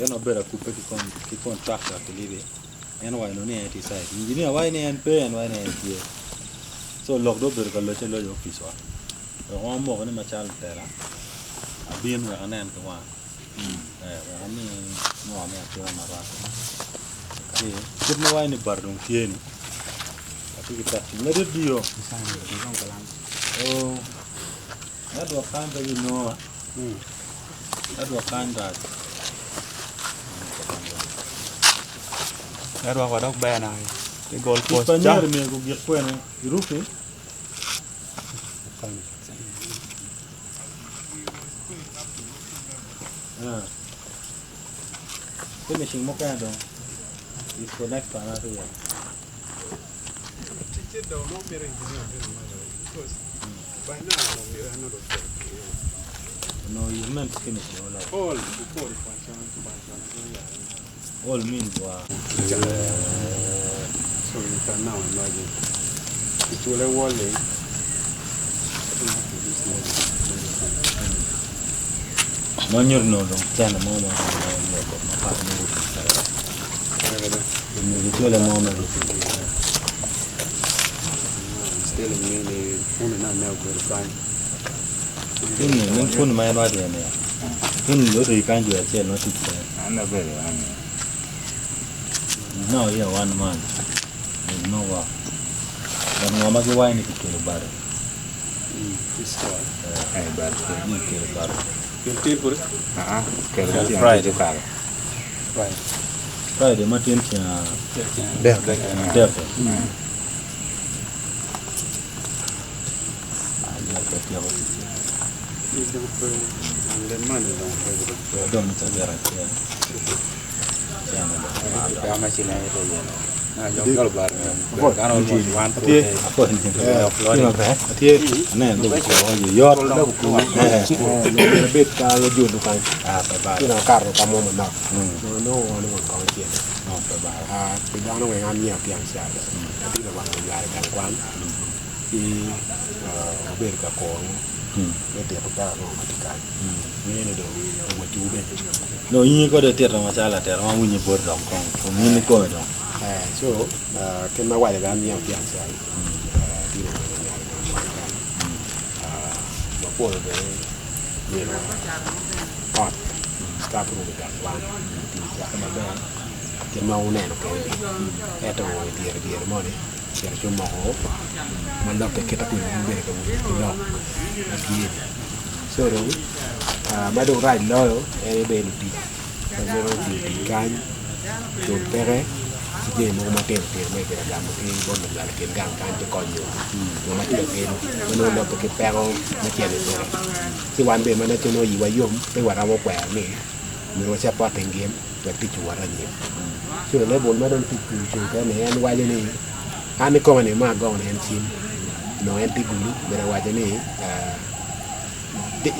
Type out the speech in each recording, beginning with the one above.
Yo no better coupe qui contract à live. En why no ne ti side. Engineer why ne en pay and why ne tie. So log do ber ka lo che lo yo office wa. Ro mo ko ne ma chal tera. Abien wa anen ko wa. Wa mi no me atira na ra. Kit no why ne bar dum tie ni. Ati kita ngade dio. Oh. That was kind of you know. That was kind of That was what bad now. The goal post. Spaniard me go get point rufi. Finishing mo kaya dong. Is connect pa na siya. Teacher daw no mere engineer because by now I know the No, you meant finish all before the function all means so you can now imagine it will a wall Manyor no dong tan mo ma ko ma pa ni ko le mo ma still mainly phone na now go find ini men pun mai ba dia ne ini lo ri kan ju che no ti Anda bere no yeah one man no wa dan ngoma ke wa ni ke bar this one Ai bar. ni ke bar you tell for Friday kar. right Friday matin tia Def. def you don't pay and the money don't pay don ta gara tia Ya masih naik tu ya. Nah, jauh bar. Kan orang mau jual tu. apa ni tie ne do ko yo do ko bet ka yo ju du kan pa ba ti na kar ka mo na no no ko ti no pa ba ti da no ngan nya piang sia ti na wang ya kan kwan ti ber ka ko ne te pa no ti kan ni ne do mo ju be no yin ko de ter ma chala ter ma wunyi bor dom ko ni ko do so ken ma wa ga nya piang sia ti na ya ma po de ni no hot start ro ga kwan ti ja ma be ken ma une no ke eto di mo ni cer cho mo man do ke ta ku be ko no aki so ro ma do right lo e be lu ti ma do di kan do pere je mo ma te me ke da mo ki bon la ke gan kan je ko yo mo ma ti ke mo no lo ke pero ma che le ti wan be ma na che no yi wa yom pe wa ra mo kwa ni mi ro cha pa tengiem pe ti chu wa ra ni so le bon ma don ti ku ke ne en wa je ni ani ko ne ma go ne en tim no en ti gulu be ra wa je ni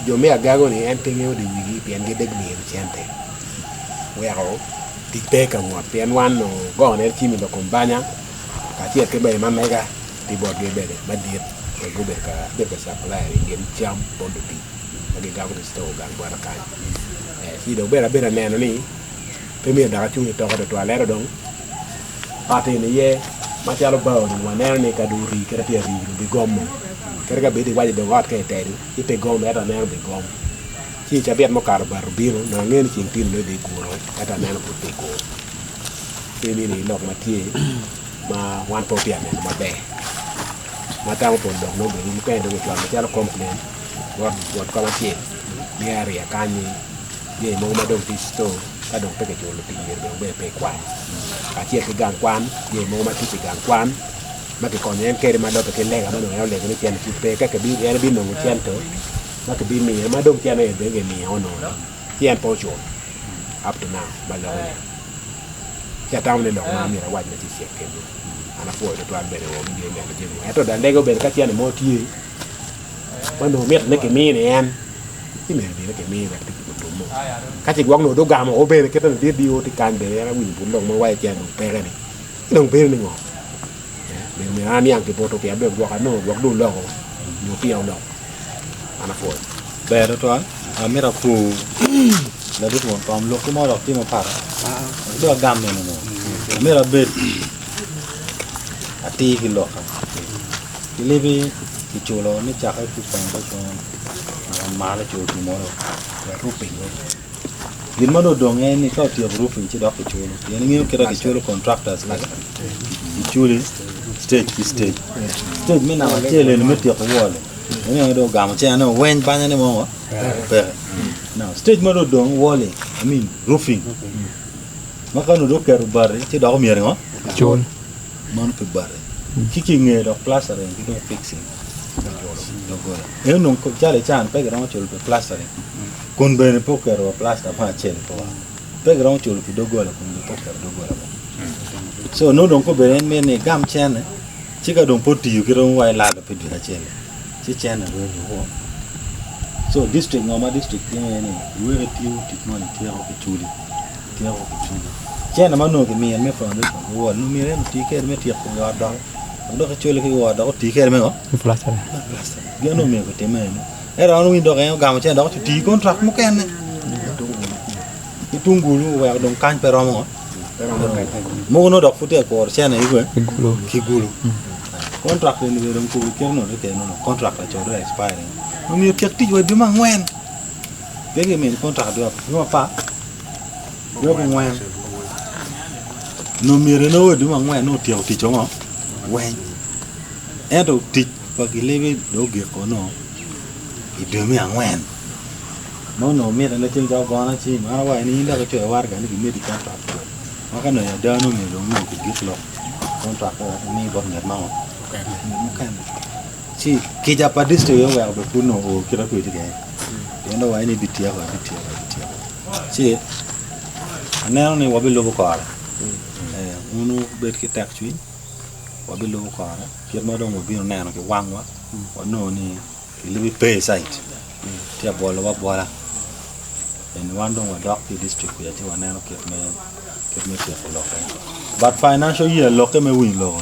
yo me agago ni en tengo de wigi pien ge deg ni en siente wero ti peka mo pien wan no go ne ti mi lo compagna ka ti ke be ma mega ti bot ge be ba di ke go be ka de ka supply ge cham bondo ti ge ga ko sto ga gwa ka si do be ra ne no ni pe mi da chu ni to ko to ale dong pate ni ye ma ti alo ba ni wa ne ni ka du ri ke ti ri di gomo kerga be di waje de wat kay tay di pe gom eta ne be gom ci ca bet mo kar bar bino na ngeen ci tin le de ko eta ne ko te ko te ni lok ma tie ma wan po pia ne ma be ma ta ko do no be ni ko de ko ma ca complain wat ko ma tie ni area ka ni ye mo ma do ti sto ka do pe ke jo lo ti ni be pe kwan ka tie ke gan kwan ye mo ma ti gan kwan ma ke kon en kere ma do ke lega ma no le ke tian ki pe ka ke bi en bi no tian to ma ke bi mi ma do tian e de ke mi ono tian po jo up to now ba lo ya ta le lo ma mi ra wa ni ti se ke no ana fo de to albere o mi ne ke ni to da lego ben ka tian mo ti ma no met ne ke mi ne en ti me bi ne ke mi ba ti ko mo ka ti gwang no do ga mo o be ke tan di di o ti kan be ra wi bu lo mo wa tian no pe ni dong pe ni ngo me ani anche poto che abbiamo giocato no guardo loro no pia no ana fuori bere to a mira ku la dit won kom lo ko mo lo ti mo para do gam ne no me la bet ati ki lo ka ki lebe ki chulo ni cha ka ki pa ba chon ma la chulo mo lo la roofing gin ma do dong ni ka ti roofing ci do ki chulo yen ngi ki ra ki chulo contractors la ki chulo stage me na wa chele ni meti ko wole ni do gam che na wen ba ni mo pe now stage ma do dong wole I mean roofing maka no do keru bare ci do mi ngo chul man pe bare kiki nge do plastering ki do fixing do go e non ko jale chan pe gra chul pe plastering kon bene po keru plaster pa chele po pe gra chul ki do go la kon po keru do go la so no don ko bene me ne gam chen ci ka don po ti yu ki don wai la pe di chele ci chen na do ho so district ngoma district ni we ti ti mo ni ti ko chuli ti ko chuli chen ma no ke mi me from this wo no mi re ti ke me ti ko ya do ko chuli ki wo do ti ke me ngo plaster ge no me ko te me era no mi do ke gam chen do ti contract mo ken ni tungulu wa don kan pe ro mo mo no do fute ko chen ni ko gulo ki gulu contract ni we don ko ke no ke no contract la cho do expiring no mi ke ti we bi ma ngwen be ke me contract do no pa yo ko ngwen no mi re no we bi ma ngwen no ti o ti cho ngo wen e do ti pa ki lebe do ge ko no i de mi ngwen no mi re na chen jo ko na chi ma wa ni da ko che war ga ni mi di contract ma ka no ya da no mi do mo ki git lo contract ni bo ngat ma si kija pa district yo wa be kuno o kira ko dige eno wa ni bitia si anelo ni wabi lobo ko ala unu bet ki tak chui wabi lobo ko ala kir ma do mo bi neno ki wangwa no ni libi pay site ti abolo wa bola en wando wa dock ki district ya ti wa neno kir me ti ko lo but financial year lo ke me win lo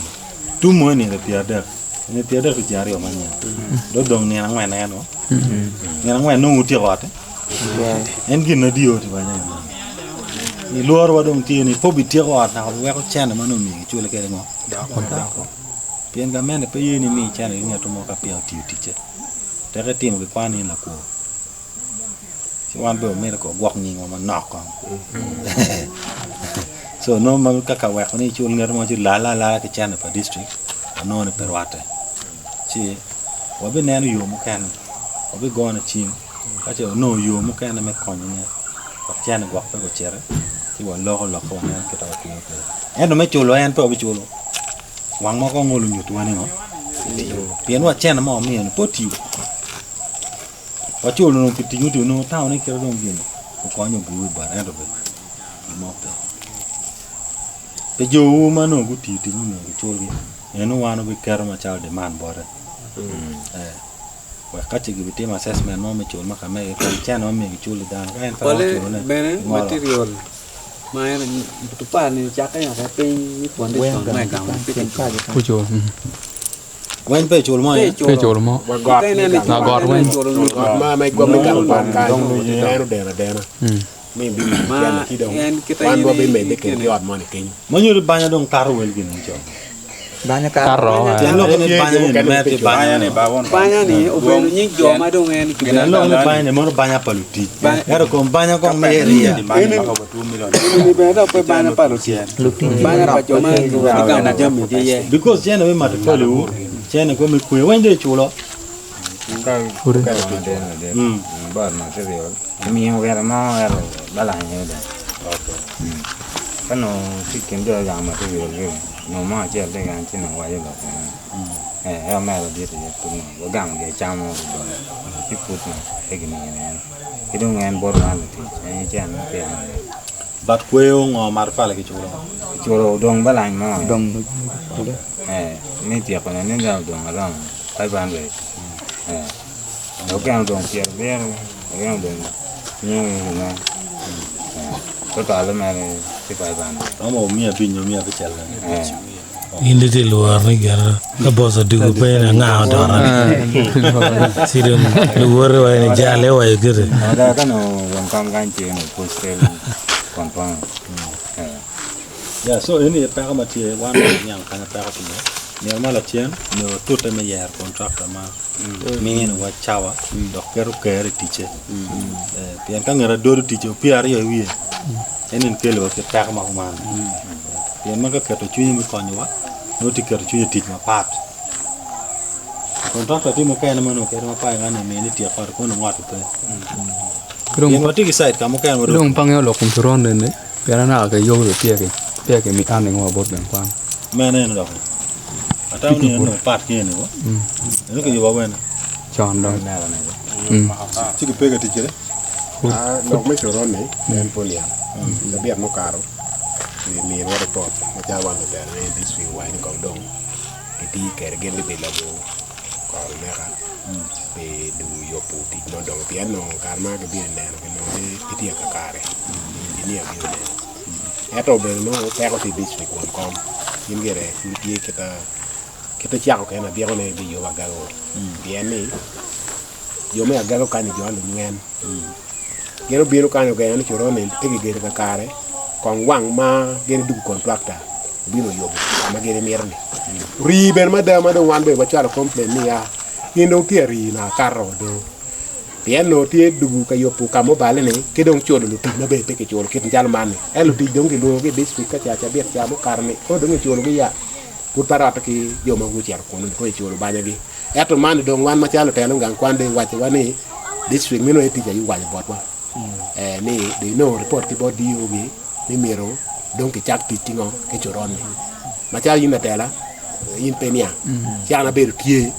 tu mo ni le piada ni tiada ke jari o manya do dong ni nang mena no ni nang mena no ti rote en gin na dio ti banya ni luar wa dong ti ni po bi ti rot na wa ko chen ma no mi chule ke ngo pien ga mena pe yini mi chen ni to mo ka pe ti che te ke tim ke kwa ni la ko si wan be o me ko gwak ni ngo ma nok ko so no ma ka wa ko ni chul ngar mo ti la ke chen pa district no ne perwate si wabe neno yo mo kan wabe gona chim ache no yo mo kan me konyo ne pa chane gwak pe ko chere si wa lo ko ne ke ta ko en no me chulo en pe obi chulo wang mo ko ngolu nyut wani no pien wa chene mo mi en poti wa chulo no piti nyutu no taw ne kero don bin ko konyo bu ba en do be mo pe jo ma no guti ti no chulo eno wano bi kero ma chal de man bore wa kache gi bitima assessment mo me chul ma ka me ko chano me gi chul dan ka en pa chul ne bene material ma en tu pa ni cha ka ya pe ni pon de ton ma ga ma pe ka ku chul wen pe chul mo pe chul mo wa god na god wen ma mai gom ga ka no de na mi bi ma ki do wan bo be me de ke yot mo ni kin mo nyuri banya dong taru wel gi ni cho banyak karo jen lo ne banya ne me te banya ne ba won banyak ni oben ni jo ma do ngen ki jen lo ne banya ne mo banya paluti ero ko banya ko me ria di banya ko 2 million ni be do pe banyak pa rusia banyak pa jo ma ki ga na jam je ye because jen we ma te polu jen ko me ku wen de chulo ka de ba na se dio mi ho era ma era bala ni de kano si ken do ga ma te dio no ma che le gan chin wa ye lo ma lo di te tu no wa gang ge cha mo do ti pu tu e gi ni ne ki do ngan bor na ti e chen pe bat kweo ngo mar pala ki chulo choro dong ba lai ma dong ni ti ko ne ga dong ala kai ban we lo gang dong pier ver gang dong ni na ko ta le ma ti kai ban mo mi a bin mi a be chal Indite luar ni gara kabosa digu pena nga dora sirum luar wa ni jale wa gere ada kan yang kam ganti no postel konpang ya so ini pa ka matie wan yang kana pa ka tino ne mala tien no tota me yer contract ma mingin wa chawa do keru tiche pian ka ngara do tiche piar yo wi enin kelo ke pa ka ma man pian ma ka to chuni mi konyo wa no ti keru chuni tich ma pat contract ti mo ka na mano ke ma pa ga ne me ni ti ka ko no ngat pe pian ma ti ki site ka mo ka mo Long pang yo lo kum turon ne pian na ka yo lo pia ke mi an ngo bot ben kwan me ne no ata ni no pat ki ne ko ne ko yo ba ben chon do Ci che pega ti kire. Lok me choro ne en polia. Da biar no caro. Mi ro report ma ja wan da ne this we wine kom dong. Ti ker gen de la bo ko ne ka. Be du yo pu ti no dong pian no karma ke bi ne no ne ti ka kare. Ni ya bi ne. Eto be no pe ko ti this week won kom. Yin gere ti kita chako ke na bi ko ne bi yo ba ga go. Bien ni yo me agago kanyo jo alu ngen gero biro kanyo ga yani choro ne tegi gere ka kare kon wang ma gere du contractor biro yo ma gere mirni ri ben ma da wan be ba charo complain ni ya indo tieri na karo do piano tie du ka yo pu kamo bale ne ke dong chodo lu tin na be pe ke choro ke njal man e lu ti dong ke lu ke district ka cha bet cha mo karne ko dong choro ge ya pur parata ki yo ma gu cher ko ko choro banya gi eto man dong wan ma chalo telo ngang kwande wache wani district mino eti ja yuwa botwa ni they know report ki body ogi ni miro donc chak tingo ke chorone ma cha yin tela yin penia cha na beru tie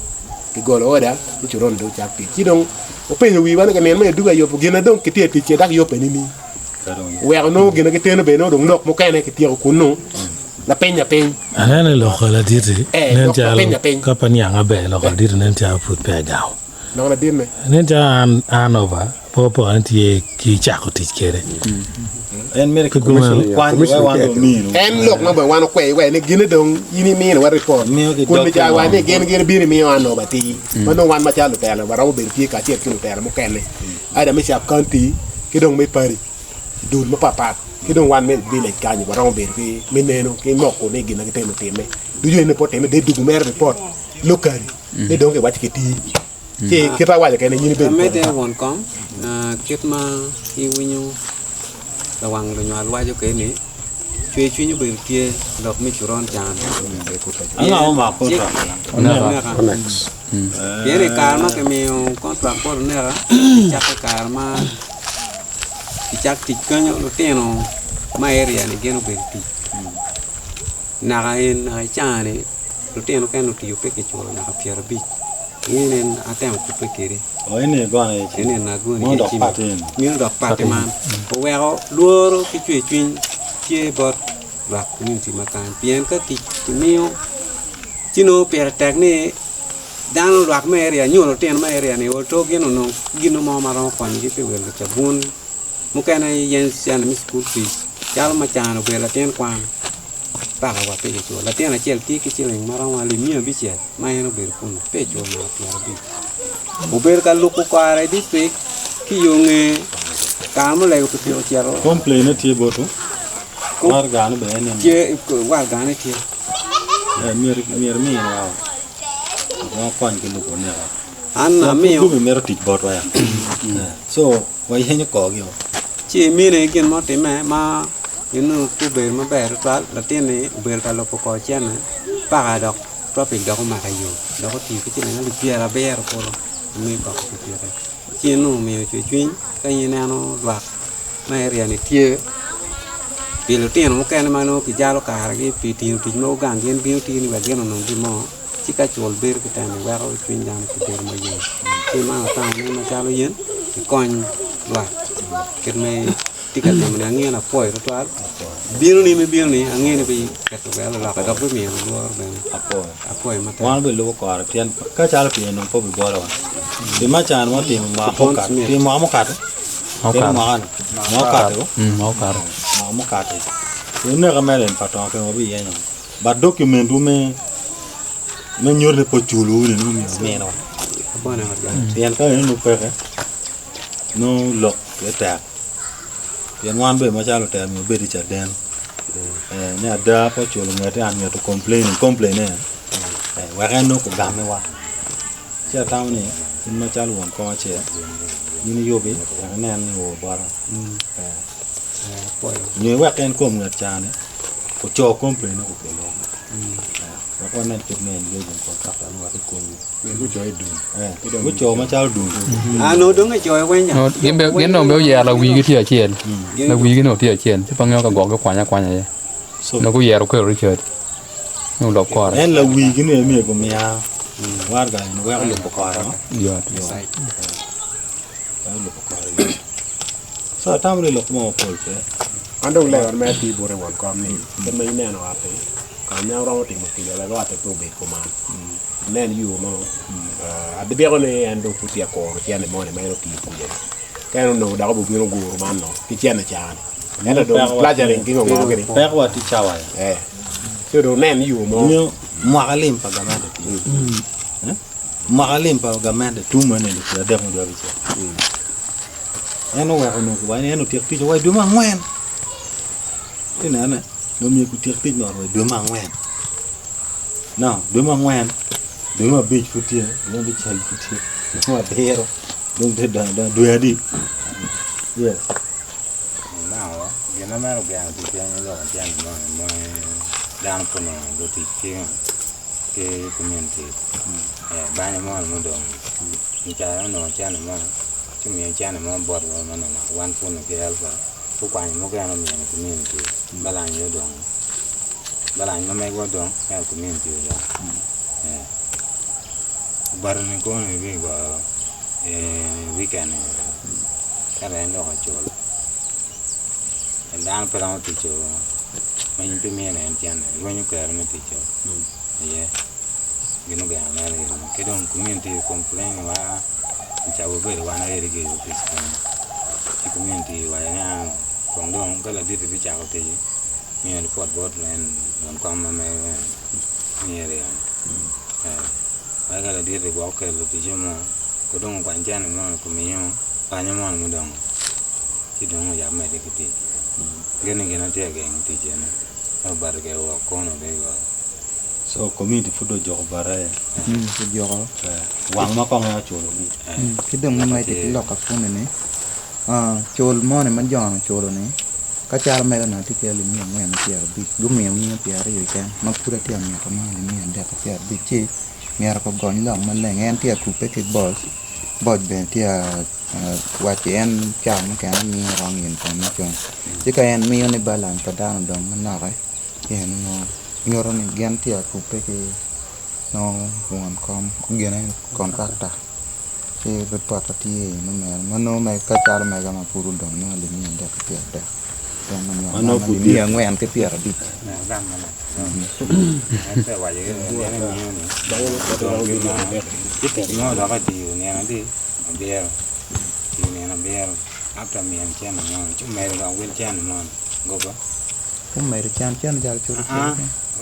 ki golo oda ni choron do chak ti dong o penyo wi wan ga nen ma duga yo gena dong ki tie ti che dak yo penini we no gena ke teno be no dong nok mo kene ki tie ko no la peña anene lo khala dirti nen jalo kapani anga be lo khala dirti nen ja put pe gaw no la dirne nen ja anova popo anti ki chako tikere en mere ko commission kwan wa wan do mi en lok no be wan ko we ne gine dong yini mi wa report ko mi ja wa ne gen bi mi wa no bati ma no wan ma chalo tela wa rawo be ti ka ti kilo tela mo kenne ada mi sap kanti ki dong me pari dul ma papa ki dong wan me village kanyi wa rawo be ki meneno ki moko ne gina ke teno teme du yo ne pote me de du mer report lokali ne dong ke wa ti ki ta wa ke ne yini be me de won kom kit ma ki winyo la wang lo nyal wa jo ke ni chwe chunyu be tie dok mi churon jan anga o ma ko ta next yere karma ke mi contract por ne ra chak karma chak tikanyo lo teno ma area ni geno be ti na ga en ai chane lo teno kan lo ti pe ke chulo na ka pier bi inen atem ku pe kiri o ene gona e ene na go mo ni do ti patin mi do pate man o wero luoro ki chwe chwin tie bot la community makan pien ka ti mio chino per tekni dan lak me area nyolo ten ma area ni o to gino no gino mo maro kon gi pe wel cha bun mo kana yen sian mi school fees chal ma chano be la ten kwan pa ka wa pe cho la ten a chel ti ki chile maro wa li mi bi che ma eno be kun pe cho na ti bi o ber ka lu ko are district ki yo nge ka mo le ko ti o chero complain ti botu mar gan be ene che wa ga ne ti mir mi wa wa kwan ke lu ko ne an na mi ko mer ti bot wa ya so wa yen ko gi chi mi ne gen mo te ma yunu ku be ma be ra la ten ne be ka lo ko chen pa ga dok topic dok ma ka yo dok ti ki ne li piera be ro ko mi ko ko piera chi no mi chu chuin ka ni na no la ma area ni tie pi lo ten mo ka ne ma no ki ja lo ka gi pi ti mo gang gen bi ti ni ba gen no gi mo chi ka chol ber ki ta ne wa ro chuin jam ki ber ma yo chi ma ta ni ma ja lo yen ki kon la ket me tiket me ngi na poi ro twal bil ni ngi ni bi ket ga la ka dok mi lo be apoi ma ta wan be lu ko ar tien ka cha pi no po bi bo la ti ma chan mo ti ma ho ka ti ma mo ka mo ka mo ka mau kar mo ka ti ne ga me len pa to ke mo bi yen but document me ñorne po chulu ni no mi meno bona ha yen ka no pere no lok eta yen wan be ma chalo ter mi be di cha den ne ada po chulu ngate an to complain wa ga no ko game wa cha taw ni in ma chalo won ko che ni yo be ya ne an wo bara ni wa ken kom ngat cha ne ko cho complain ko ke lo ko nan ke men yo ko ka ta wa ko ni ko joy dun ko cho ma chalo dun nó đúng cái trời quen nhỉ cái nó béo già là vì cái thìa chèn là vì cái nó thìa chèn chứ bằng nhau cả gõ cái quả nhà nó có già nó kêu rồi chơi nó đọc qua đấy en la wi gi ne mi ko mi ya war ga no wa lo ko ra no giờ lo ko ra so tam re lo mo ko pe ando le on me ti bore won kom ni ke me ne no ape ka nya ro ti mo ti le lo ate to be ko man nen yu mo ade be ne ando puti ko ti ane mo ne me ro ti ku je ka no da ko bu no guru man no ti tiene cha ne do plaja ren ki ngo ke ni pe wa ti chawa so do nen yu mo ni magalim pa gamande ti magalim pa gamande tu mo ne ti da mo do bi che eno wa no ko wa ne no ti ti wa do ma ngwen ti na ne no mi ku ti ti no wa do ma ngwen no do ma ngwen do ma beach futie do bi chal futie do ma bero do te da do ya di yes nào cái nó mới là thì cái nó là cái mà đang còn đôi thì cái community bao nhiêu món nó được như cha nó cha nó chứ mình cha nó bọt rồi nó one phone cái alphaทุกวันมันก็ยังมีcommunityบ้านเราดองบ้านเราไม่ก็ดองแค่ community อย่างบาร์นี่ก็มีก็weekend อะไรนั่นก็จบด้านพลังติดจบมันยังเป็นเมียเนี่ยจานเนี่ยวันนี้ก็ยังไม่ติดจบเนี่ยกินก็ยังไม่ได้ก็ดอง community complain ว่าจะเอาไปหรือว่าอะไรก็อยู่ที่สที่ community ว่าอย่างนี้ของดองก็เราดีไปจากเขาที่มีรีพอร์ตบอร์ดแล้วมันก็มาไม่มีอะไรว่าก็เราดีไปบอกเขาที่จะมาก็ดองกวนจานมันก็มีอยู่ปัญญามันดองที่ดองอยากไม่ได้ก็ที่เงี้ยเงี้ยที่แกงที่เจนเอาบาร์เกอร์ว่าคนอะไรก็ so community food jo bara cái gió wang ma ko nga chulo bi cái đường nó mai thì lọc các con này chôl mò nàyมันgiòn chôl này cá cha mai làที่cái lụm miệng nó kia bị lụm miệng như kia rồi cái nó puraที่miệng cái mà miệng đẹp cái bị chi miệng có gòn lỏngมันแหลงแอนที่cụไปcái boss bênที่ว่าเจนจางมันแกมีรองเงินของมันจงที่cái enมีในบ้านหลังกระด้างดองมันหนักเลยเห็นเนาะNyoron gian tia kupe ki no huan kom gian ai kontrakta si report ati no me mano me ka char me ga ma puru dong no le mi nda ka da mano pu mi ngwen ke pia rabit ram maแต่ว่าอย่างนี้เนี่ยมีนี่ดองnó đó cái điều này nó đi bia thì này nó bia áp ra miệng chen nó chúng mày là quên chen nó gộp á không mày được chan chen ra cho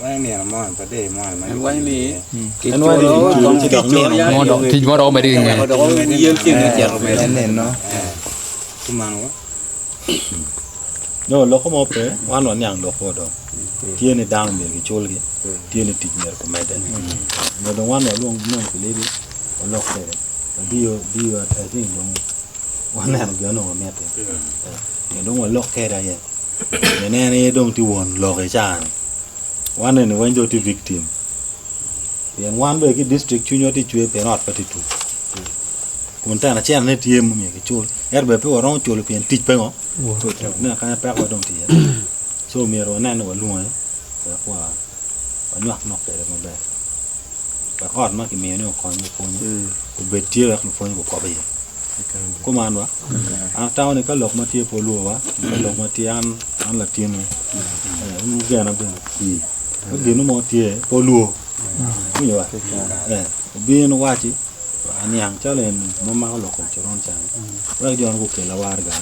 vậy này là món ta để món anh quay đi cái chulo con chỉ đọc miệng ngon đó thì ngon đó mày đi nghe đó yên chuyện nó chẹt mày lên nền nó chúng mà nó no lo ko mo pe wan wan yang lo ko do tiene dang mi ki chol gi tiene tig mer ko mede no do wan lo no ko le bi lo ko de bio I think no wan na go no mete ne do lo ke da ye ne dong ti won lo ke chan wan ne wan do ti victim yen wan be ki district chu nyoti chwe pe not pati tu kun ta na chen ne tie mu mi ki chol er be pe ron chol pe tich pe ngo ne ka pe ko dong ti so mi ro na no lu ai ba kwa ba nyak nok te mo be ba khot ma ki mi ne ko ni ko ni ko be tie la ko ni ko be ko man wa a taw ne ka lok ma tie po lu wa ka lok ma tie an la tie no mu ge na be ko ge no mo tie po lu ni wa bi no wa chi anh yang cho lên nó mau lộc của cho nó chàng, rồi giờ nó cũng kể là war gan,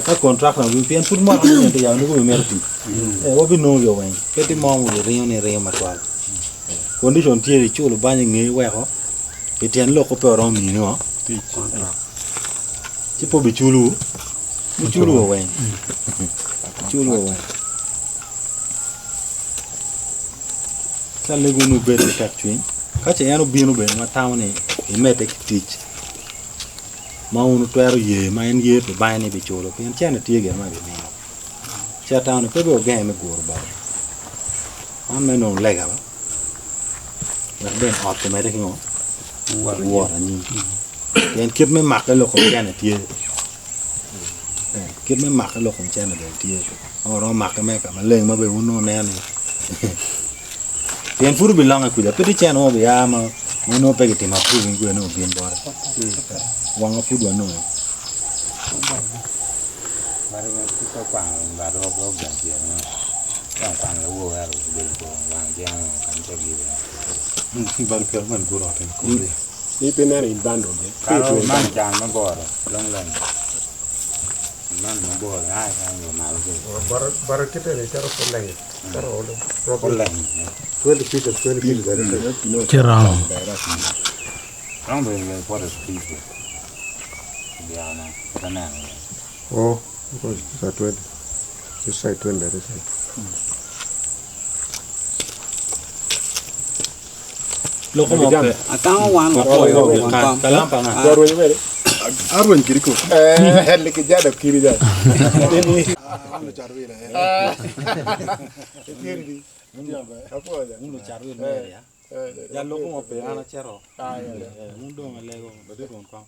ka contract na bi pian put mo ni te ya ni ko mer ti o bi no yo wen ke ti mo mo re matwal condition tie ri chulo ba ngi we ko e tien lo ko pe ro mi no ci po bi chulu wen chulu wen kan le gunu be de tak twin ka che yanu binu be ma tawne e mete teach ma unu twero ye ma en ye to ba ni bi chulo pien chene tie ge ma bi mi cha tawne pe be ge me gor ba an me no lega ba la ben automatic no war ni en kit me mak lo ko chene tie kit me mak lo ko chene be tie oro mak me ka ma leng ma be uno ne ni pien furu bilanga kuja peti chene o be ama uno pe ke ma fu ngu no bien bora wanga fu do no bare ma ko pa ba do ko ga je no kan kan lo wo ya lo be ko wang je no kan che gi bar per man guro ten ko ni penere in bando ne ka man jan ma bor long long man ma bor ai kan yo ma lo bara kita ni cara pelai cara oleh ko lang 20 feet dari Cerang. long be le por speed ya na kana oh bisa 20 bisa 20 dari sini lo ko mo pe atang wan lo ko yo wan ka lampa na Garo ni mere. arwen kiriko Helle ke jada kiri da. Ni anu charwe la kiri di. Apa aja. uno charwe me ya ya lo ko mo pe ana chero mun do ngale go be ko